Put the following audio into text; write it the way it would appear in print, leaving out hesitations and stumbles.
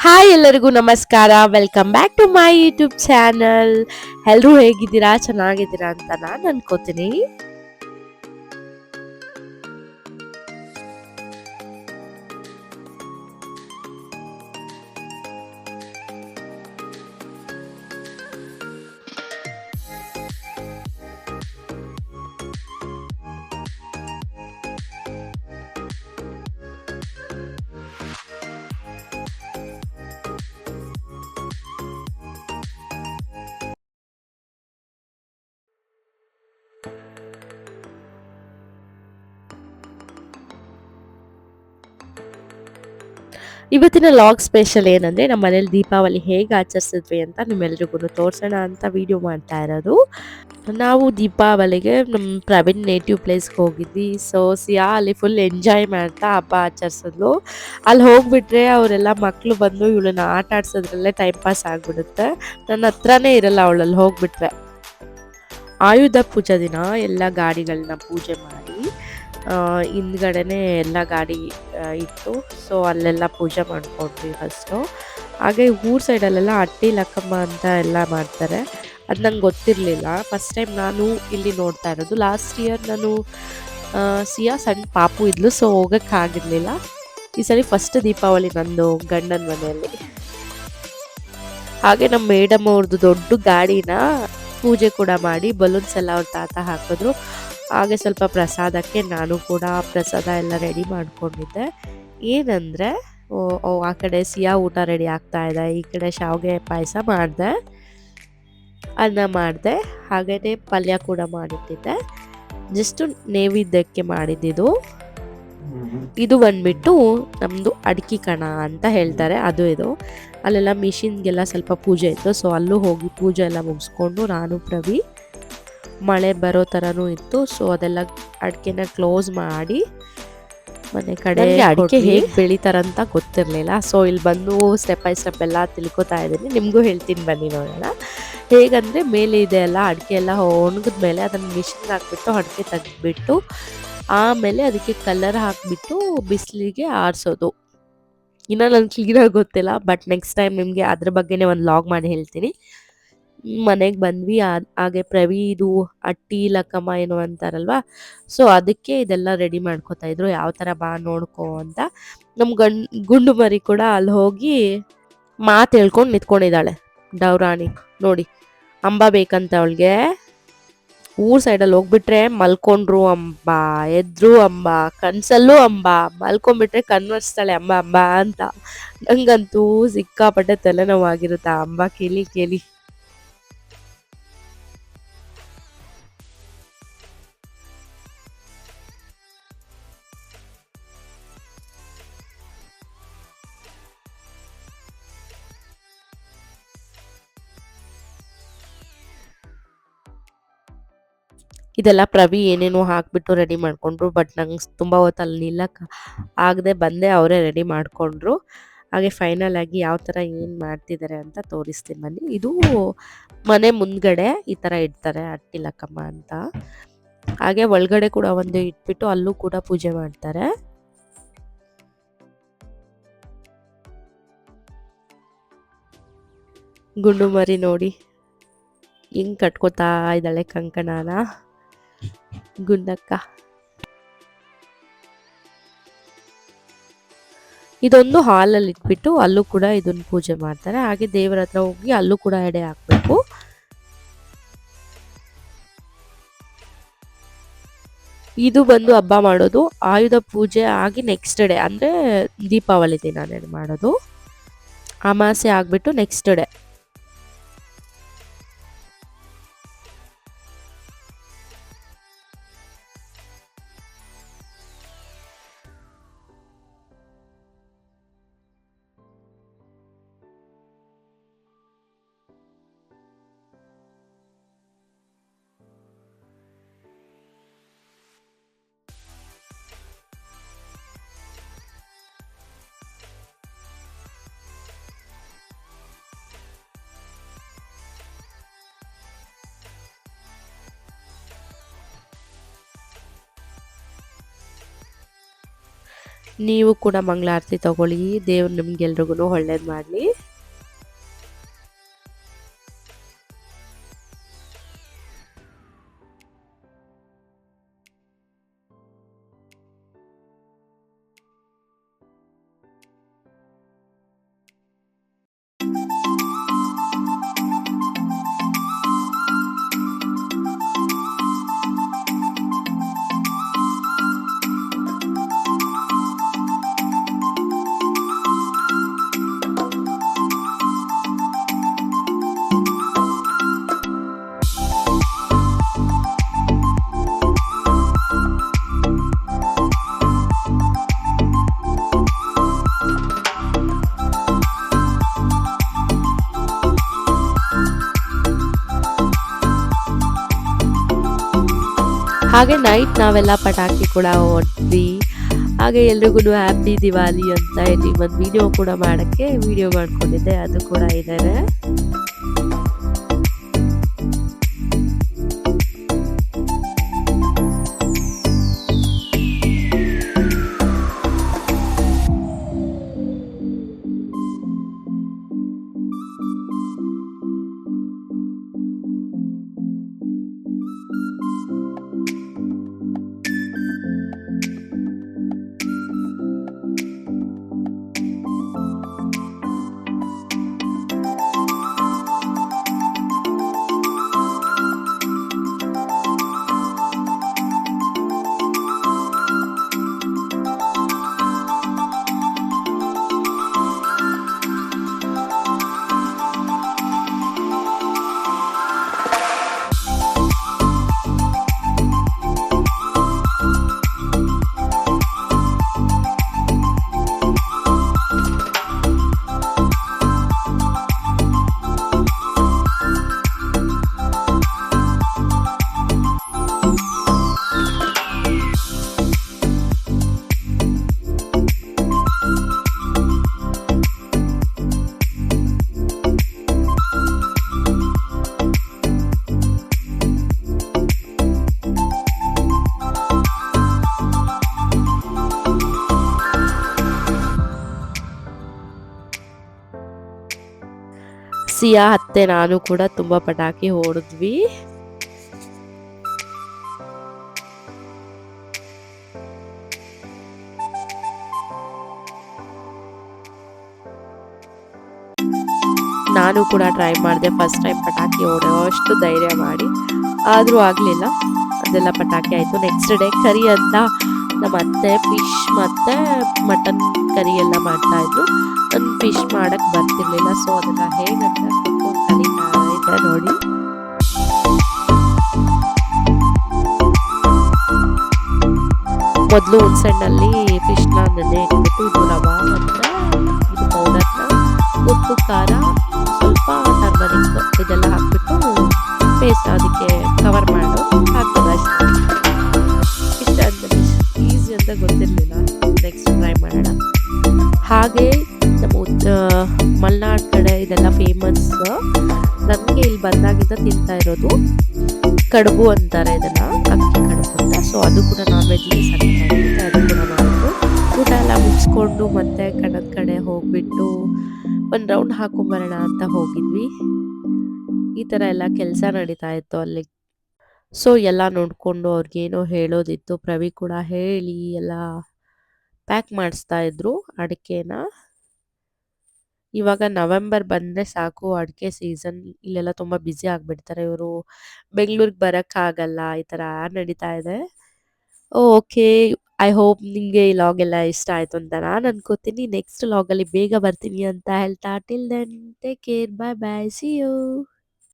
Hi ಎಲ್ಲರಿಗೂ ನಮಸ್ಕಾರ. Welcome back to my YouTube channel. ಎಲ್ಲರೂ ಹೇಗಿದ್ದೀರಾ? ಚೆನ್ನಾಗಿದ್ದೀರಾ ಅಂತ ನಾನು ಅನ್ಕೋತೀನಿ. ಇವತ್ತಿನ ಲಾಗ್ ಸ್ಪೆಷಲ್ ಏನಂದ್ರೆ ನಮ್ಮ ಮನೇಲಿ ದೀಪಾವಳಿ ಹೇಗೆ ಆಚರಿಸಿದ್ವಿ ಅಂತ ನಿಮ್ಮೆಲ್ರಿಗೂ ತೋರ್ಸೋಣ ಅಂತ ವಿಡಿಯೋ ಮಾಡ್ತಾ ಇರೋದು. ನಾವು ದೀಪಾವಳಿಗೆ ನಮ್ಮ ಪ್ರವೀಣ್ ನೇಟಿವ್ ಪ್ಲೇಸ್ಗೆ ಹೋಗಿದ್ವಿ. ಸೊ ಸಿಯಾ ಅಲ್ಲಿ ಫುಲ್ ಎಂಜಾಯ್ ಮಾಡ್ತಾ ಹಬ್ಬ ಆಚರಿಸಿದ್ಲು. ಅಲ್ಲಿ ಹೋಗ್ಬಿಟ್ರೆ ಅವರೆಲ್ಲ ಮಕ್ಕಳು ಬಂದು ಇವಳನ್ನ ಆಟ ಆಡ್ಸೋದ್ರಲ್ಲೇ ಟೈಮ್ ಪಾಸ್ ಆಗಿಬಿಡುತ್ತೆ. ನನ್ನ ಹತ್ರನೇ ಇರಲ್ಲ ಅವಳಲ್ಲಿ ಹೋಗ್ಬಿಟ್ರೆ. ಆಯುಧ ಪೂಜಾ ದಿನ ಎಲ್ಲ ಗಾಡಿಗಳನ್ನ ಪೂಜೆ ಮಾಡಿ ಹಿಂದ್ಗಡೆನೆ ಎಲ್ಲ ಗಾಡಿ ಇತ್ತು. ಸೊ ಅಲ್ಲೆಲ್ಲ ಪೂಜೆ ಮಾಡ್ಕೊಂಡ್ವಿ ಫಸ್ಟು. ಹಾಗೆ ಊರ್ ಸೈಡಲ್ಲೆಲ್ಲ ಅಟ್ಟಿ ಲಕ್ಕಮ್ಮ ಅಂತ ಎಲ್ಲ ಮಾಡ್ತಾರೆ. ಅದು ನಂಗೆ ಗೊತ್ತಿರಲಿಲ್ಲ. ಫಸ್ಟ್ ಟೈಮ್ ನಾನು ಇಲ್ಲಿ ನೋಡ್ತಾ ಇರೋದು. ಲಾಸ್ಟ್ ಇಯರ್ ನಾನು ಸಿಯಾ ಸಣ್ಣ ಪಾಪು ಇದ್ಲು, ಸೊ ಹೋಗೋಕ್ಕಾಗಿರಲಿಲ್ಲ. ಈ ಸರಿ ಫಸ್ಟ್ ದೀಪಾವಳಿ ನಂದು ಗಂಡನ ಮನೆಯಲ್ಲಿ. ಹಾಗೆ ನಮ್ಮ ಮೇಡಮ್ ಅವ್ರದ್ದು ದೊಡ್ಡ ಗಾಡಿನ ಪೂಜೆ ಕೂಡ ಮಾಡಿ ಬಲೂನ್ಸ್ ಎಲ್ಲ ಅವ್ರ ತಾತ ಹಾಕಿದ್ರು. ಹಾಗೆ ಸ್ವಲ್ಪ ಪ್ರಸಾದಕ್ಕೆ ನಾನು ಕೂಡ ಪ್ರಸಾದ ಎಲ್ಲ ರೆಡಿ ಮಾಡ್ಕೊಂಡಿದ್ದೆ. ಏನಂದರೆ ಆ ಕಡೆ ಸಿಯಾ ಊಟ ರೆಡಿ ಆಗ್ತಾ ಇದೆ, ಈ ಕಡೆ ಶಾವಿಗೆ ಪಾಯಸ ಮಾಡಿದೆ, ಅನ್ನ ಮಾಡಿದೆ, ಹಾಗೆಯೇ ಪಲ್ಯ ಕೂಡ ಮಾಡಿಟ್ಟಿದ್ದೆ. ಜಸ್ಟು ನೈವೇದ್ಯಕ್ಕೆ ಮಾಡಿದ್ದಿದ್ದು. ಇದು ಬಂದ್ಬಿಟ್ಟು ನಮ್ಮದು ಅಡಿಕೆ ಕಣ ಅಂತ ಹೇಳ್ತಾರೆ, ಅದು ಇದು. ಅಲ್ಲೆಲ್ಲ ಮಿಷಿನ್ಗೆಲ್ಲ ಸ್ವಲ್ಪ ಪೂಜೆ ಇತ್ತು. ಸೊ ಅಲ್ಲೂ ಹೋಗಿ ಪೂಜೆ ಎಲ್ಲ ಮುಗಿಸ್ಕೊಂಡು ನಾನು ಪ್ರವಿ, ಮಳೆ ಬರೋ ಥರನೂ ಇತ್ತು. ಸೊ ಅದೆಲ್ಲ ಅಡಿಕೆನ ಕ್ಲೋಸ್ ಮಾಡಿ ಮನೆ ಕಡೆ ಅಡಿಕೆ ಹೇಗೆ ಬೆಳಿತಾರಂತ ಗೊತ್ತಿರಲಿಲ್ಲ. ಸೊ ಇಲ್ಲಿ ಬಂದು ಸ್ಟೆಪ್ ಬೈ ಸ್ಟೆಪ್ ಎಲ್ಲ ತಿಳ್ಕೊತಾ ಇದ್ದೀನಿ. ನಿಮಗೂ ಹೇಳ್ತೀನಿ ಬನ್ನಿ ನೋಡೋಣ. ಹೇಗಂದರೆ ಮೇಲೆ ಇದೆ ಅಲ್ಲ ಅಡಿಕೆ ಎಲ್ಲ ಒಣಗಿದ ಮೇಲೆ ಅದನ್ನು ಮಿಷಿನ್ಗೆ ಹಾಕ್ಬಿಟ್ಟು ಅಡಿಕೆ ತೆಗೆದ್ಬಿಟ್ಟು ಆಮೇಲೆ ಅದಕ್ಕೆ ಕಲರ್ ಹಾಕಿಬಿಟ್ಟು ಬಿಸಿಲಿಗೆ ಆರಿಸೋದು. ಇನ್ನೂ ನನಗೆ ಕ್ಲೀನಾಗಿ ಗೊತ್ತಿಲ್ಲ, ಬಟ್ ನೆಕ್ಸ್ಟ್ ಟೈಮ್ ನಿಮಗೆ ಅದ್ರ ಬಗ್ಗೆನೇ ಒಂದು ಲಾಗ್ ಮಾಡಿ ಹೇಳ್ತೀನಿ. ಮನೆಗೆ ಬಂದ್ವಿ. ಹಾಗೆ ಪ್ರವಿ ಇದು ಅಟ್ಟಿ ಲಕ್ಕಮ್ಮ ಏನೋ ಅಂತಾರಲ್ವ, ಸೊ ಅದಕ್ಕೆ ಇದೆಲ್ಲ ರೆಡಿ ಮಾಡ್ಕೋತಾ ಇದ್ರು. ಯಾವ ಥರ ಬಾ ನೋಡ್ಕೋ ಅಂತ. ನಮ್ಮ ಗುಂಡು ಮರಿ ಕೂಡ ಅಲ್ಲಿ ಹೋಗಿ ಮಾತು ಹೇಳ್ಕೊಂಡು ನಿಂತ್ಕೊಂಡಿದ್ದಾಳೆ. ಡೌರಾಣಿ ನೋಡಿ, ಅಂಬ ಬೇಕಂತ ಅವಳಿಗೆ. ಊರ್ ಸೈಡಲ್ಲಿ ಹೋಗ್ಬಿಟ್ರೆ ಮಲ್ಕೊಂಡ್ರು ಅಂಬ, ಎದ್ರು ಅಂಬ, ಕನ್ಸಲ್ಲೂ ಅಂಬ, ಮಲ್ಕೊಂಡ್ಬಿಟ್ರೆ ಕನ್ವರ್ಸ್ತಾಳೆ ಅಂಬ ಅಂಬ ಅಂತ. ನಂಗಂತೂ ಸಿಕ್ಕಾಪಟ್ಟೆ ತಲೆನೋವಾಗಿರುತ್ತೆ ಆ ಅಂಬ ಕೇಳಿ ಕೇಳಿ. ಇದೆಲ್ಲ ಪ್ರವಿ ಏನೇನೋ ಹಾಕ್ಬಿಟ್ಟು ರೆಡಿ ಮಾಡ್ಕೊಂಡ್ರು. ಬಟ್ ನಂಗೆ ತುಂಬ ಹೊತ್ತಲ್ಲಿ ನಿಲ್ಲಕ್ಕೆ ಆಗದೆ ಬಂದೆ, ಅವರೇ ರೆಡಿ ಮಾಡಿಕೊಂಡ್ರು. ಹಾಗೆ ಫೈನಲ್ ಆಗಿ ಯಾವ ಥರ ಏನು ಮಾಡ್ತಿದ್ದಾರೆ ಅಂತ ತೋರಿಸ್ತೀನಿ ಬನ್ನಿ. ಇದು ಮನೆ ಮುಂದ್ಗಡೆ ಈ ಥರ ಇಡ್ತಾರೆ ಅಟ್ಟಿ ಲಕ್ಕಮ್ಮ ಅಂತ. ಹಾಗೆ ಒಳಗಡೆ ಕೂಡ ಒಂದು ಇಟ್ಬಿಟ್ಟು ಅಲ್ಲೂ ಕೂಡ ಪೂಜೆ ಮಾಡ್ತಾರೆ. ಗುಂಡು ಮರಿ ನೋಡಿ ಹಿಂಗೆ ಕಟ್ಕೋತಾ ಇದ್ದಾಳೆ ಕಂಕಣನ, ಗುಂಡಕ್ಕ. ಇದೊಂದು ಹಾಲಲ್ಲಿ ಇಟ್ಬಿಟ್ಟು ಅಲ್ಲೂ ಕೂಡ ಇದನ್ನು ಪೂಜೆ ಮಾಡ್ತಾರೆ. ಹಾಗೆ ದೇವರ ಹತ್ರ ಹೋಗಿ ಅಲ್ಲೂ ಕೂಡ ಎಡೆ ಹಾಕಬೇಕು. ಇದು ಬಂದು ಹಬ್ಬ ಮಾಡೋದು ಆಯುಧ ಪೂಜೆ ಆಗಿ ನೆಕ್ಸ್ಟ್ ಡೇ, ಅಂದರೆ ದೀಪಾವಳಿ ದಿನನೇ ಮಾಡೋದು. ಅಮಾಸೆ ಆಗಿಬಿಟ್ಟು ನೆಕ್ಸ್ಟ್ ಡೇ. ನೀವು ಕೂಡ ಮಂಗಳಾರತಿ ತಗೊಳ್ಳಿ. ದೇವ್ರು ನಿಮ್ಗೆಲ್ರಿಗೂ ಒಳ್ಳೇದು ಮಾಡಲಿ. ಹಾಗೆ ನೈಟ್ ನಾವೆಲ್ಲ ಪಟಾಕಿ ಕೂಡ ಹೊಡೆದ್ವಿ. ಹಾಗೆ ಎಲ್ರಿಗೂ ಹ್ಯಾಪಿ ದಿವಾಲಿ ಅಂತ ಹೇಳಿ ಒಂದು ವಿಡಿಯೋ ಕೂಡ ಮಾಡೋಕ್ಕೆ ವಿಡಿಯೋ ಮಾಡ್ಕೊಂಡಿದ್ದೆ, ಅದು ಕೂಡ ಇದ್ದಾರೆ. ಸಿಯಾ ಅತ್ತೆ ನಾನು ಕೂಡ ತುಂಬ ಪಟಾಕಿ ಹೊಡೆದ್ವಿ. ನಾನು ಕೂಡ ಟ್ರೈ ಮಾಡಿದೆ ಫಸ್ಟ್ ಟೈಮ್ ಪಟಾಕಿ ಹೊಡೆಯೋಷ್ಟು ಧೈರ್ಯ ಮಾಡಿ, ಆದರೂ ಆಗಲಿಲ್ಲ. ಅದೆಲ್ಲ ಪಟಾಕಿ ಆಯಿತು. ನೆಕ್ಸ್ಟ್ ಡೇ ಕರಿ ಅಂತ ನಮ್ಮ ಅತ್ತೆ ಫಿಶ್ ಮತ್ತು ಮಟನ್ ಕರಿ ಎಲ್ಲ ಮಾಡ್ತಾಯಿದ್ರು. ನಾನು ಫಿಶ್ ಮಾಡೋಕ್ಕೆ ಬರ್ತಿರ್ಲಿಲ್ಲ, ಸೊ ಅದನ್ನು ಹೇಗಂತ ಕುತ್ಕೊಂಡು ಕಲಿತಾ ಇದ್ದೆ ನೋಡಿ. ಮೊದಲು ಹುಣ್ಸೆಹಣ್ಣಲ್ಲಿ ಫಿಶ್ನ ನೆನೆ ಇಟ್ಬಿಟ್ಟು ಇದು ರವೆ ಮತ್ತು ಇದು ಪೌಡರ್ನ, ಉಪ್ಪು, ಖಾರ, ಸ್ವಲ್ಪ ಟರ್ಮರಿಕ್ ಇದೆಲ್ಲ ಹಾಕ್ಬಿಟ್ಟು ಪೇಸ್ಟ್ ಅದಕ್ಕೆ ಕವರ್ ಮಾಡು ಹಾಕ್ತದೆ ಅಷ್ಟೇ. ಇಷ್ಟ ಅಂತ ಈಸಿ ಅಂತ ಗೊತ್ತಿರಲಿಲ್ಲ. ನೆಕ್ಸ್ಟ್ ಟ್ರೈ ಮಾಡೋಣ. ಹಾಗೆ ನಮ್ಮ ಮಲೆನಾಡು ಕಡೆ ಇದೆಲ್ಲ ಫೇಮಸ್. ನನಗೆ ಇಲ್ಲಿ ಬಂದಾಗಿಂದ ತಿಂತಾ ಇರೋದು ಕಡುಬು ಅಂತಾರೆ ಇದನ್ನು, ಅಕ್ಕಿ ಕಡುಬು ಅಂತ. ಸೊ ಅದು ಕೂಡ ನಾನ್ ವೆಜ್ಗೆ ಸಕ್ಕತ್ತಾಗಿರುತ್ತೆ, ಅದು ಕೂಡ ಮಾಡಿದ್ರು. ಊಟ ಎಲ್ಲ ಮುಗಿಸ್ಕೊಂಡು ಮತ್ತೆ ಕಣದ ಕಡೆ ಹೋಗ್ಬಿಟ್ಟು ಒಂದು ರೌಂಡ್ ಹಾಕೊಂಬರೋಣ ಅಂತ ಹೋಗಿದ್ವಿ. ಈ ಥರ ಎಲ್ಲ ಕೆಲಸ ನಡೀತಾ ಇತ್ತು ಅಲ್ಲಿ. ಸೊ ಎಲ್ಲ ನೋಡಿಕೊಂಡು ಅವ್ರಿಗೇನೋ ಹೇಳೋದಿತ್ತು. ಪ್ರವಿ ಕೂಡ ಹೇಳಿ ಎಲ್ಲ ಪ್ಯಾಕ್ ಮಾಡಿಸ್ತಾ ಇದ್ರು ಅಡಿಕೆನ. ಇವಾಗ ನವೆಂಬರ್ ಬಂದರೆ ಸಾಕು, ಅಡಿಕೆ ಸೀಸನ್. ಇಲ್ಲೆಲ್ಲ ತುಂಬ ಬ್ಯುಸಿ ಆಗಿಬಿಡ್ತಾರೆ ಇವರು. ಬೆಂಗಳೂರಿಗೆ ಬರೋಕ್ಕಾಗಲ್ಲ, ಈ ಥರ ನಡೀತಾ ಇದೆ. ಓಕೆ, ಐ ಹೋಪ್ ನಿಮಗೆ ಈ ಲಾಗ್ ಎಲ್ಲ ಇಷ್ಟ ಆಯಿತು ಅಂತ ನಾನು ಅನ್ಕೋತೀನಿ. ನೆಕ್ಸ್ಟ್ ಲಾಗಲ್ಲಿ ಬೇಗ ಬರ್ತೀನಿ ಅಂತ ಹೇಳ್ತಾ, till then take care, bye bye, see you.